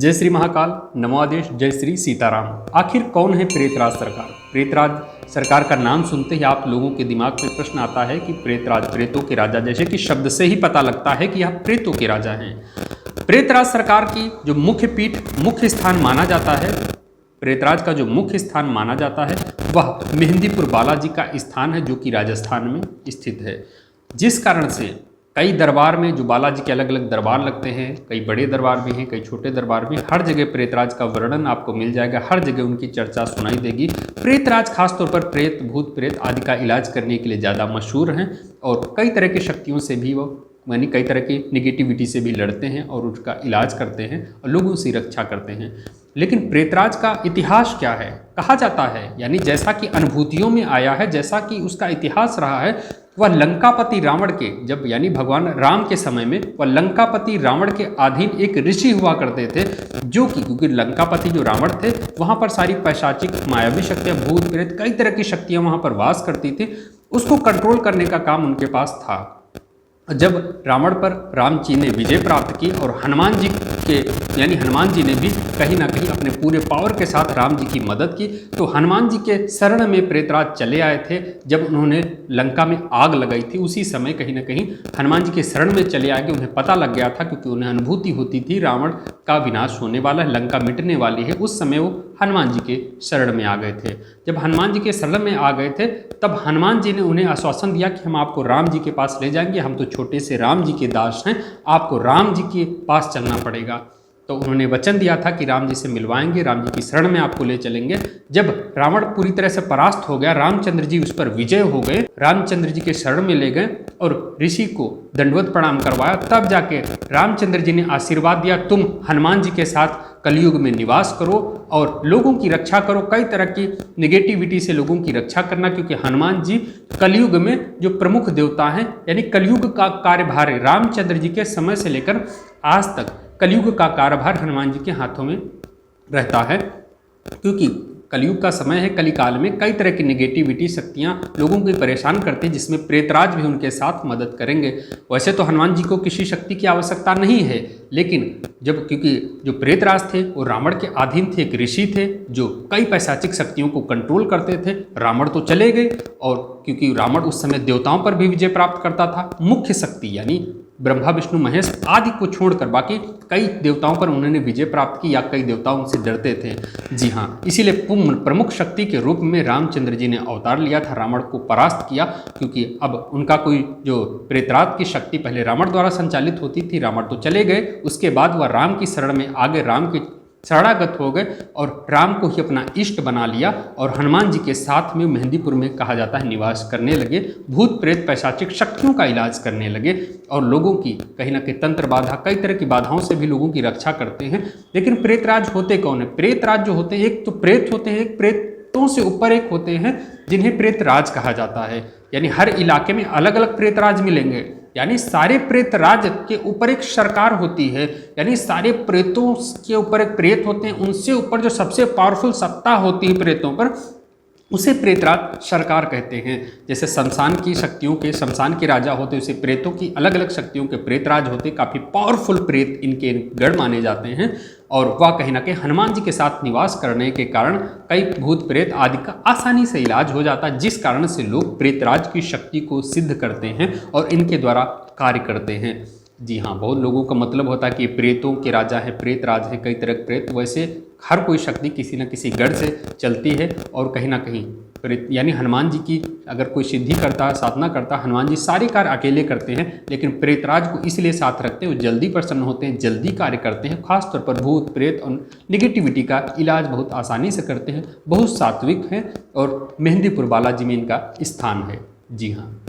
जय श्री महाकाल, नमो आदेश, जय श्री सीताराम। आखिर कौन है प्रेतराज सरकार? प्रेतराज सरकार का नाम सुनते ही आप लोगों के दिमाग में प्रश्न आता है कि प्रेतराज प्रेतों के राजा, जैसे कि शब्द से ही पता लगता है कि यह प्रेतों के राजा हैं। प्रेतराज सरकार की जो मुख्य पीठ, मुख्य स्थान माना जाता है, प्रेतराज का जो मुख्य स्थान माना जाता है वह मेहंदीपुर बालाजी का स्थान है, जो कि राजस्थान में स्थित है। जिस कारण से कई दरबार में जो बालाजी के अलग अलग दरबार लगते हैं, कई बड़े दरबार भी हैं, कई छोटे दरबार भी, हर जगह प्रेतराज का वर्णन आपको मिल जाएगा, हर जगह उनकी चर्चा सुनाई देगी। प्रेतराज खासतौर पर प्रेत, भूत प्रेत आदि का इलाज करने के लिए ज़्यादा मशहूर हैं और कई तरह की शक्तियों से भी वो यानी कई तरह की निगेटिविटी से भी लड़ते हैं और उसका इलाज करते हैं और लोगों से रक्षा करते हैं। लेकिन प्रेतराज का इतिहास क्या है? कहा जाता है, यानी जैसा कि अनुभूतियों में आया है, जैसा कि उसका इतिहास रहा है, वह लंकापति रावण के, जब यानी भगवान राम के समय में वह लंकापति रावण के अधीन एक ऋषि हुआ करते थे, जो कि क्योंकि लंकापति जो रावण थे वहाँ पर सारी पैशाचिक मायावी शक्तियाँ, भूत प्रेत, कई तरह की शक्तियाँ वहाँ पर वास करती थी। उसको कंट्रोल करने का काम उनके पास था। जब रावण पर राम जी ने विजय प्राप्त की और हनुमान जी के यानी हनुमान जी ने भी कहीं ना कहीं अपने पूरे पावर के साथ राम जी की मदद की, तो हनुमान जी के शरण में प्रेतराज चले आए थे। जब उन्होंने लंका में आग लगाई थी, उसी समय कहीं ना कहीं हनुमान जी के शरण में चले आए। उन्हें पता लग गया था, क्योंकि उन्हें अनुभूति होती थी रावण का विनाश होने वाला है, लंका मिटने वाली है। उस समय वो हनुमान जी के शरण में आ गए थे। जब हनुमान जी के शरण में आ गए थे, तब हनुमान जी ने उन्हें आश्वासन दिया कि हम आपको राम जी के पास ले जाएंगे, हम तो छोटे से राम जी के दास हैं, आपको राम जी के पास चलना पड़ेगा। तो उन्होंने वचन दिया था कि राम जी से मिलवाएंगे, राम जी की शरण में आपको ले चलेंगे। जब रावण पूरी तरह से परास्त हो गया, रामचंद्र जी उस पर विजय हो गए, रामचंद्र जी के शरण में ले गए और ऋषि को दंडवत प्रणाम करवाया, तब जाके रामचंद्र जी ने आशीर्वाद दिया, तुम हनुमान जी के साथ कलयुग में निवास करो और लोगों की रक्षा करो, कई तरह की निगेटिविटी से लोगों की रक्षा करना, क्योंकि हनुमान जी कलयुग में जो प्रमुख देवता हैं, यानी कलयुग का कार्यभार है। रामचंद्र जी के समय से लेकर आज तक कलयुग का कार्यभार हनुमान जी के हाथों में रहता है, क्योंकि कलयुग का समय है। कलिकाल में कई तरह की निगेटिविटी शक्तियां लोगों को परेशान करती हैं, जिसमें प्रेतराज भी उनके साथ मदद करेंगे। वैसे तो हनुमान जी को किसी शक्ति की आवश्यकता नहीं है, लेकिन जब क्योंकि जो प्रेतराज थे वो रावण के अधीन थे, एक ऋषि थे जो कई पैशाचिक शक्तियों को कंट्रोल करते थे। रावण तो चले गए, और क्योंकि रावण उस समय देवताओं पर भी विजय प्राप्त करता था, मुख्य शक्ति यानी ब्रह्मा विष्णु महेश आदि को छोड़कर बाकी कई देवताओं पर उन्होंने विजय प्राप्त की, या कई देवताओं उनसे डरते थे। जी हाँ, इसीलिए प्रमुख शक्ति के रूप में रामचंद्र जी ने अवतार लिया था, रावण को परास्त किया। क्योंकि अब उनका कोई जो प्रेतराज की शक्ति पहले रावण द्वारा संचालित होती थी, रावण तो चले गए, उसके बाद वह राम की शरण में आगे राम के शरणागत हो गए और राम को ही अपना इष्ट बना लिया और हनुमान जी के साथ में मेहंदीपुर में कहा जाता है निवास करने लगे। भूत प्रेत पैशाचिक शक्तियों का इलाज करने लगे और लोगों की कहीं ना कहीं तंत्र बाधा, कई तरह की बाधाओं से भी लोगों की रक्षा करते हैं। लेकिन प्रेतराज होते कौन है? प्रेतराज जो होते हैं, एक तो प्रेत होते हैं, एक प्रेतों से ऊपर एक होते हैं जिन्हें प्रेतराज कहा जाता है। यानी हर इलाके में अलग अलग प्रेतराज मिलेंगे, यानी सारे प्रेतराज के ऊपर एक सरकार होती है, यानी सारे प्रेतों के ऊपर एक प्रेत होते हैं, उनसे ऊपर जो सबसे पावरफुल सत्ता होती है प्रेतों पर, उसे प्रेतराज सरकार कहते हैं। जैसे शमशान की शक्तियों के शमशान के राजा होते, उसे प्रेतों की अलग अलग शक्तियों के प्रेतराज होते। काफ़ी पावरफुल प्रेत इनके गढ़ माने जाते हैं और वह कहीं ना कहीं हनुमान जी के साथ निवास करने के कारण कई भूत प्रेत आदि का आसानी से इलाज हो जाता है, जिस कारण से लोग प्रेतराज की शक्ति को सिद्ध करते हैं और इनके द्वारा कार्य करते हैं। जी हाँ, बहुत लोगों का मतलब होता है कि प्रेतों के राजा है, प्रेतराज है, कई तरह के प्रेत। वैसे हर कोई शक्ति किसी न किसी गढ़ से चलती है और कहीं ना कहीं प्रेत यानी हनुमान जी की अगर कोई सिद्धि करता है, साधना करता है, हनुमान जी सारे कार्य अकेले करते हैं, लेकिन प्रेतराज को इसलिए साथ रखते हैं, वो जल्दी प्रसन्न होते हैं, जल्दी कार्य करते हैं। खासतौर पर भूत प्रेत और निगेटिविटी का इलाज बहुत आसानी से करते हैं, बहुत सात्विक हैं और मेहंदीपुर बालाजी में इनका स्थान है। जी हाँ।